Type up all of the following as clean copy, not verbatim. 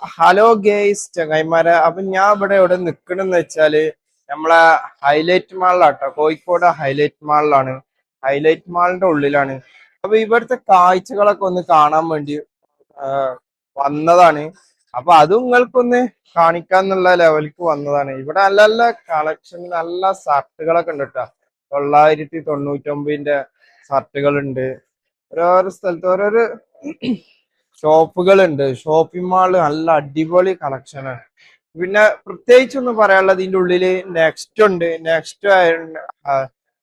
Hello guys ചങ്ങായിമാരെ, അപ്പൊ ഞാൻ ഇവിടെ എവിടെ നിക്കണെന്ന് വെച്ചാല് നമ്മളെ ഹൈലൈറ്റ് മാളിലാട്ടോ. കോഴിക്കോട് ഹൈലൈറ്റ് മാളിലാണ്. ഹൈലൈറ്റ് മാളിന്റെ ഉള്ളിലാണ്. അപ്പൊ ഇവിടുത്തെ കാഴ്ചകളൊക്കെ ഒന്ന് കാണാൻ വേണ്ടി ആ, വന്നതാണ്. അപ്പൊ അതും നിങ്ങൾക്കൊന്ന് കാണിക്കാന്നുള്ള ലെവലിക്ക് വന്നതാണ്. ഇവിടെ നല്ല നല്ല കളക്ഷൻ, നല്ല ഷർട്ടുകളൊക്കെ ഉണ്ട് കേട്ടോ. 999-ന്റെ ഷർട്ടുകൾ ഉണ്ട്. ഓരോരോ സ്ഥലത്ത് ഓരോരോ ഷോപ്പുകളുണ്ട്. ഷോപ്പിംഗ് മാള് നല്ല അടിപൊളി കളക്ഷനാണ്. പിന്നെ പ്രത്യേകിച്ചൊന്നും പറയാനുള്ളത് ഇതിന്റെ ഉള്ളില് നെക്സ്റ്റ് ഉണ്ട്. നെക്സ്റ്റ്,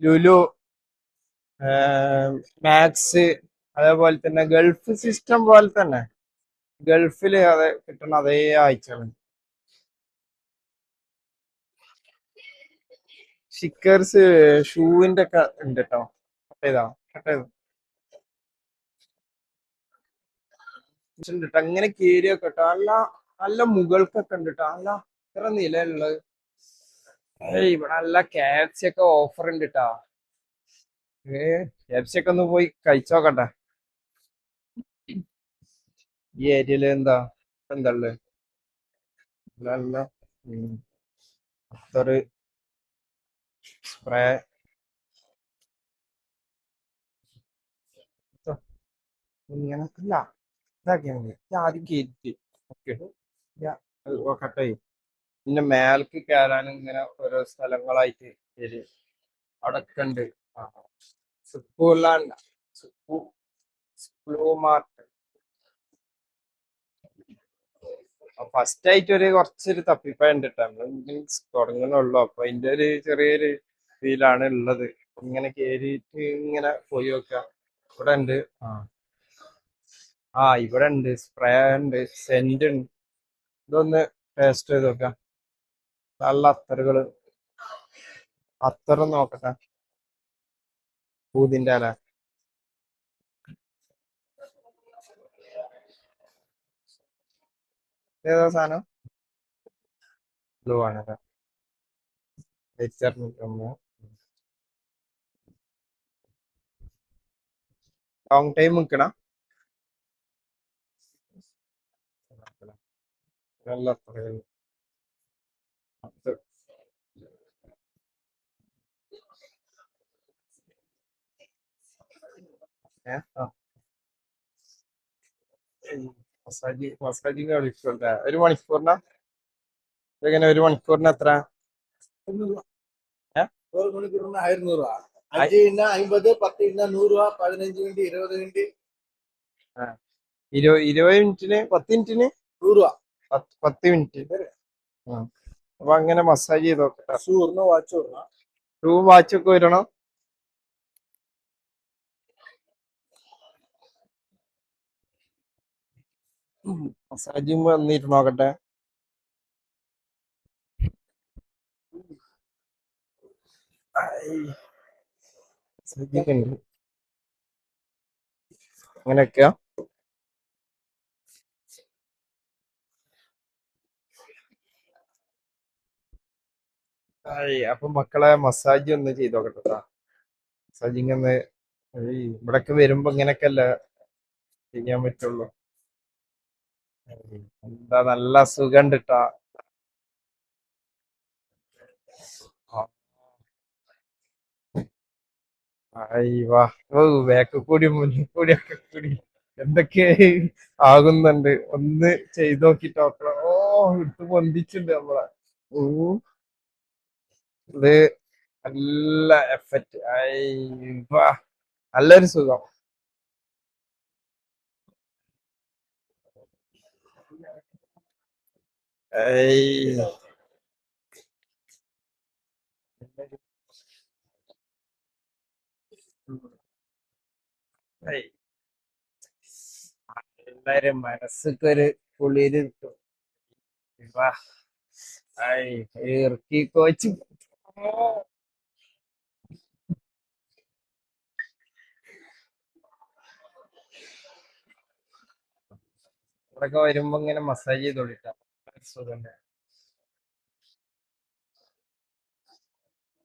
ലുലു, മാക്സ്, അതേപോലെ തന്നെ ഗൾഫ് സിസ്റ്റം പോലെ തന്നെ ഗൾഫില് അത് കിട്ടുന്ന അതേ ആഴ്ചയാണ്. സ്റ്റിക്കേഴ്സ് ഷൂവിന്റെ ഒക്കെ ഉണ്ട് കേട്ടോ. കട്ട് ചെയ്താ കട്ട് ചെയ്തു ഉണ്ട് ട്ടോ. അങ്ങനെ കേരിയൊക്കെ കേട്ടോ. നല്ല നല്ല മുകൾക്കൊക്കെ ഉണ്ട് കേട്ടോ. നല്ല ഇത്ര നിലയുള്ളത്. ഇവിടെ നല്ല KFC ഒക്കെ ഓഫർ ഉണ്ട് കേട്ടോ. KFC ഒക്കെ ഒന്ന് പോയി കഴിച്ചോക്കട്ടെ. ഈ ഏരിയയില് എന്താ ഉള്ളത്? നല്ല അത്തറ്, സ്പ്രേ, ഇങ്ങനെ അല്ല, ഇതാക്കിയാ മതി. ഇത് ആദ്യം കേറ്റി കട്ടായി. പിന്നെ മേലേക്ക് കയറാനും ഇങ്ങനെ ഓരോ സ്ഥലങ്ങളായിട്ട് ശരി അവിടൊക്കെ ഉണ്ട്. സുപ്പുലാൻഡ്, സുപ്പു സ്പ്ലൂ മാർട്ട്. ഫസ്റ്റ് ആയിട്ട് കുറച്ചൊരു തപ്പിപ്പഴം ഉണ്ട് കേട്ടോ. നമ്മള് മീൻസ് തുടങ്ങണുള്ളൂ. അപ്പൊ അതിന്റെ ഒരു ചെറിയൊരു ഫീലാണ് ഉള്ളത്. ഇങ്ങനെ കേറിയിട്ട് ഇങ്ങനെ പോയി നോക്കാം. ഇവിടെ ഉണ്ട്. ഇവിടെ ഉണ്ട് സ്പ്രേ ഉണ്ട്, സെന്റ് ഉണ്ട്. ഇതൊന്ന് ടേസ്റ്റ് ചെയ്ത് നോക്കാം. നല്ല അത്തറുകള്. അത്തറ് നോക്കട്ടെ. പൂതിന്റെ അല ഏതാ സാധനം? ബ്ലൂ ആണ്. ലോങ് ടൈം നിൽക്കണം. നല്ല അത്തറുകൾ. മസാജിങ് കളിക്കട്ടെ. ഒരു മണിക്കൂറിനാ എങ്ങനെ? ഒരു മണിക്കൂറിന് എത്ര? ഏഹ്? ஒரு மணிக்கு 1,100 ரூபா. 5 × 50, 10 × 100 ரூபா, 15 × 20 × 20 മിനിറ്റിന്, 10 മിനിറ്റിന് 100 ரூபா. 10 മിനിറ്റ്. അപ്പൊ അങ്ങനെ മസാജ് ചെയ്ത് നോക്കട്ടെ. ஷூ வரணும், வாட்ச் வரணும். ഷൂ വാച്ചൊക്കെ വരണം. മസാജിങ് വന്നിട്ട് നോക്കട്ടെ. മസാജിങ് ഉണ്ട്. അങ്ങനെയൊക്കെയാ. അപ്പൊ മക്കളെ മസാജ് ഒന്ന് ചെയ്ത് നോക്കട്ടെ. മസാജിങ് ഒന്ന് ഇവിടൊക്കെ വരുമ്പോ ഇങ്ങനെയൊക്കെ അല്ല ചെയ്യാൻ പറ്റുള്ളൂ. എന്താ നല്ല സുഖം ഉണ്ട് ട്ടാ. വാ. ബാക്ക് കൂടി മുന്നിൽ കൂടി ഒക്കെ കൂടി എന്തൊക്കെ ആകുന്നുണ്ട്. ഒന്ന് ചെയ്ത് നോക്കിട്ട് നോക്കണം. ഇട്ട് പൊന്തിച്ചുണ്ട് നമ്മളെ. ഉം. ഇത് നല്ല എഫക്റ്റ്. വാ, നല്ലൊരു സുഖം. ഏയ് ഏയ്. എല്ലാരും മനസ്സൊക്കെ ഒരു കുളിര് കിട്ടും. വാ. ഇറക്കി കോച്ച്. ഇവിടൊക്കെ വരുമ്പോ ഇങ്ങനെ മസാജ് ചെയ്തോളിട്ടാ. സുഖം.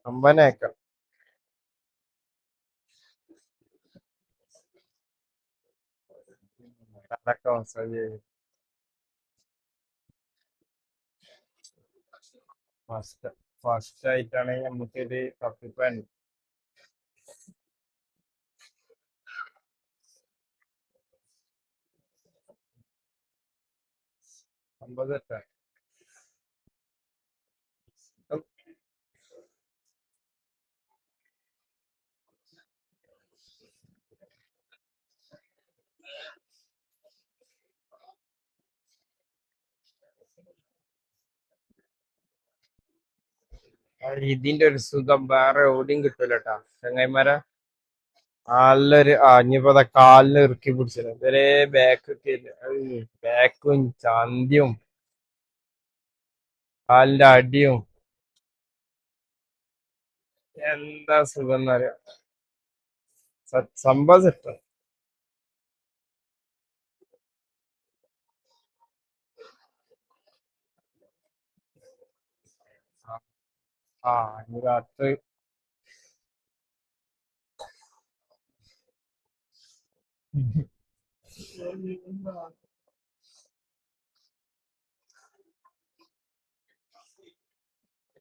അമ്പനേക്ക അതൊക്കെ മസാജ് ചെയ്യും. ഫസ്റ്റ് ഫസ്റ്റ് ആയിട്ടാണ് നമുക്കൊരു തപ്പിപ്പാൻ സംഭവം. ഇതിന്റെ ഒരു സുഖം വേറെ എവിടെയും കിട്ടൂലട്ടാ ചങ്ങായിമാരെ. നല്ലൊരു ഇനിയിപ്പോ കാലിന് ഇറുക്കി പിടിച്ചത് ഇവരെ ബാക്കൊക്കെ ബാക്കും ചന്തിയും കാലിന്റെ അടിയും എന്താ സുഖം എന്നറിയാം. സംഭവം സെറ്റ്. ഇനി രാത്രി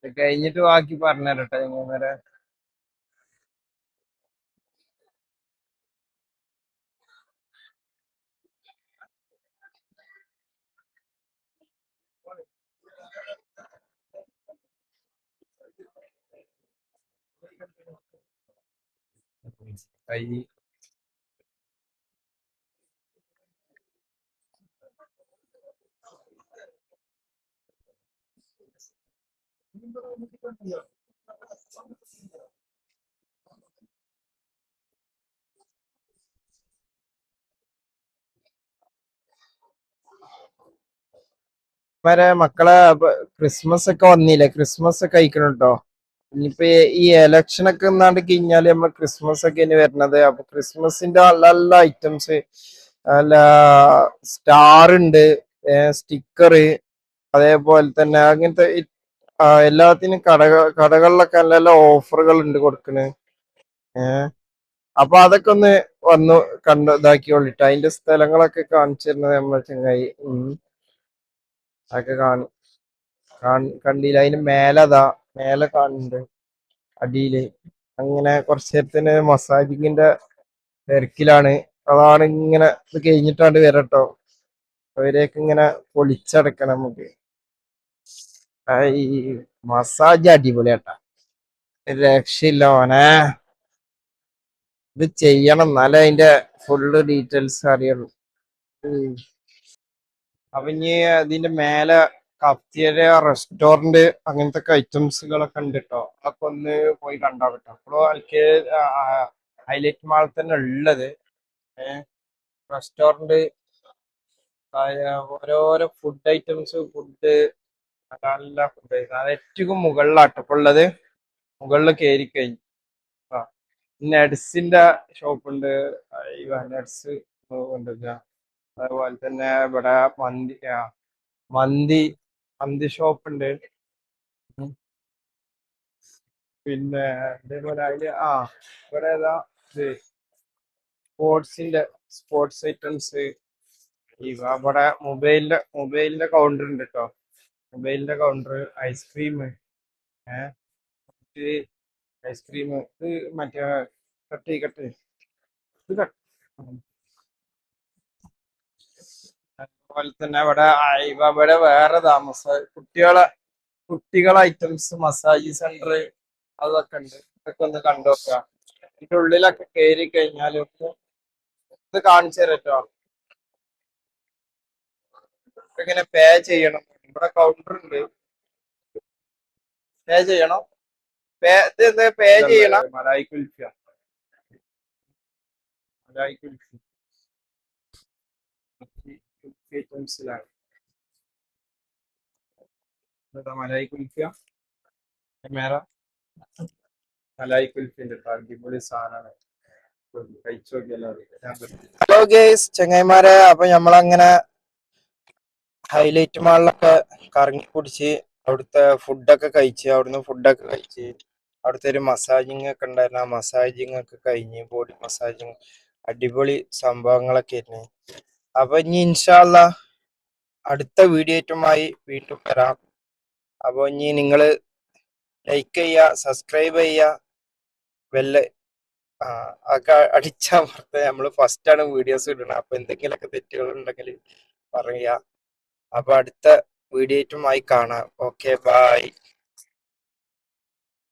ഇത് കഴിഞ്ഞിട്ട് ബാക്കി പറഞ്ഞുതരട്ടെ ചങ്ങായിമാരെ. കൈ മക്കളെ ക്രിസ്മസ് ഒക്കെ വന്നില്ലേ? ക്രിസ്മസ് ഒക്കെ കഴിക്കണം കേട്ടോ. ഇനിയിപ്പോ ഈ ഇലക്ഷൻ ഒക്കെ എന്നാണ്ട് കഴിഞ്ഞാല് നമ്മൾ ക്രിസ്മസ് ഒക്കെ ഇനി വരുന്നത്. അപ്പൊ ക്രിസ്മസിന്റെ നല്ല നല്ല ഐറ്റംസ്, അല്ല സ്റ്റാർ ഉണ്ട്, സ്റ്റിക്കർ, അതേപോലെ തന്നെ അങ്ങനത്തെ എല്ലാത്തിനും കടകളിലൊക്കെ നല്ല നല്ല ഓഫറുകൾ ഉണ്ട് കൊടുക്കണ്. ഏഹ് അപ്പൊ അതൊക്കെ ഒന്ന് വന്നു കണ്ട് ഇതാക്കിയോളിട്ട് അതിന്റെ സ്ഥലങ്ങളൊക്കെ കാണിച്ചു തരുന്നത് നമ്മളെ ചങ്ങായി. അതൊക്കെ കണ്ടില്ല. അതിന് മേലതാ, മേലെ കാണുന്നുണ്ട് അടിയില്. അങ്ങനെ കുറച്ചു നേരത്തിന് മസാജിങ്ങിന്റെ തിരക്കിലാണ്. അതാണ് ഇങ്ങനെ ഇത് കഴിഞ്ഞിട്ടാണ്ട് വരട്ടോ. അവരെയൊക്കെ ഇങ്ങനെ പൊളിച്ചടക്കണം നമുക്ക്. ഈ മസാജ് അടിപൊളിയാട്ടാ, ഒരു രക്ഷയില്ല മോനെ. ഇത് ചെയ്യണം എന്നാലേ അതിന്റെ ഫുള്ള് ഡീറ്റെയിൽസ് അറിയുള്ളൂ. ഉം. അപ്പൊ ഇനി അതിന്റെ മേലെ കഫ്റ്റീരിയ, റെസ്റ്റോറന്റ് അങ്ങനത്തെ ഐറ്റംസുകളൊക്കെ ഉണ്ട് കേട്ടോ. അതൊക്കെ ഒന്ന് പോയി കണ്ടാ പറ്റും. അപ്പോഴും എനിക്ക് ഹൈലൈറ്റ് മാൾ തന്നെ ഉള്ളത്. റെസ്റ്റോറന്റ്, ഓരോരോ ഫുഡ് ഐറ്റംസ്, ഫുഡ്, നല്ല ഫുഡ്. അത് ഏറ്റവും മുകളിലാട്ടോ ഇപ്പൊ ഉള്ളത്. മുകളിൽ കയറി കഴിഞ്ഞു. ആ നട്സിന്റെ ഷോപ്പ് ഉണ്ട്. നട്സ് കൊണ്ടുവരിക. അതുപോലെ തന്നെ ഇവിടെ മന്തി മന്തി ഷോപ്പ് ഉണ്ട്. ഉം. പിന്നെ അതേപോലെ അതില് ഇവിടെ ഏതാ ഇത് സ്പോർട്സ് ഐറ്റംസ്. ഇവിടെ മൊബൈലിന്റെ കൗണ്ടർ ഉണ്ട് കേട്ടോ. മൊബൈലിന്റെ കൗണ്ടർ, ഐസ്ക്രീം, ഏഹ് ഐസ്ക്രീം, ഇത് മറ്റേ കട്ട് ഇത് കട്ട്. അതുപോലെ തന്നെ ഇവിടെ വേറെ കുട്ടികളെ ഐറ്റംസ്, മസാജ് സെന്റർ, അതൊക്കെ ഉണ്ട്. ഇതൊക്കെ ഒന്ന് കണ്ടുനോക്കുക. ഇതിന്റെ ഉള്ളിലൊക്കെ കയറി കഴിഞ്ഞാൽ ഇത് കാണിച്ചു തരാം കേട്ടോ. ഇങ്ങനെ പേ ചെയ്യണം. ഇവിടെ കൗണ്ടർ ഉണ്ട്. പേ ചെയ്യണം. ഇത് പേ ചെയ്യണം. മലായി കുൽഫിയ, മലായി കുൽഫി ഐറ്റംസിലാണ്. മലായി കുൽഫിയ മേറ മലായി കുൽഫിന്റെ അടിപൊളി സാധനമാണ്. കഴിച്ചു നോക്കിയല്ലോ. Hello guys, ചെങ്ങായിമാരെ. അപ്പൊ നമ്മളങ്ങനെ ഹൈലൈറ്റ് മാളിലൊക്കെ കറങ്ങി കുടിച്ച് അവിടുത്തെ ഫുഡൊക്കെ കഴിച്ച് അവിടുത്തെ ഒരു മസാജിങ് ഒക്കെ ഉണ്ടായിരുന്നു. ആ മസാജിങ് ഒക്കെ കഴിഞ്ഞ് ബോഡി മസാജിങ് അടിപൊളി സംഭവങ്ങളൊക്കെ ആയിരുന്നു. അപ്പൊ ഇനി ഇൻഷാ അള്ളാ അടുത്ത വീഡിയോറ്റുമായി വീണ്ടും വരാം. അപ്പൊ ഇനി നിങ്ങള് ലൈക്ക് ചെയ്യുക, സബ്സ്ക്രൈബ് ചെയ്യുക, ബെല്ല് ഒക്കെ അടിച്ചമർത്ത. നമ്മള് ഫസ്റ്റ് ആണ് വീഡിയോസ് ഇടുന്നത്. അപ്പൊ എന്തെങ്കിലുമൊക്കെ തെറ്റുകൾ ഉണ്ടെങ്കിൽ പറയാ. അപ്പൊ അടുത്ത വീഡിയോറ്റുമായി കാണാം. Okay, by.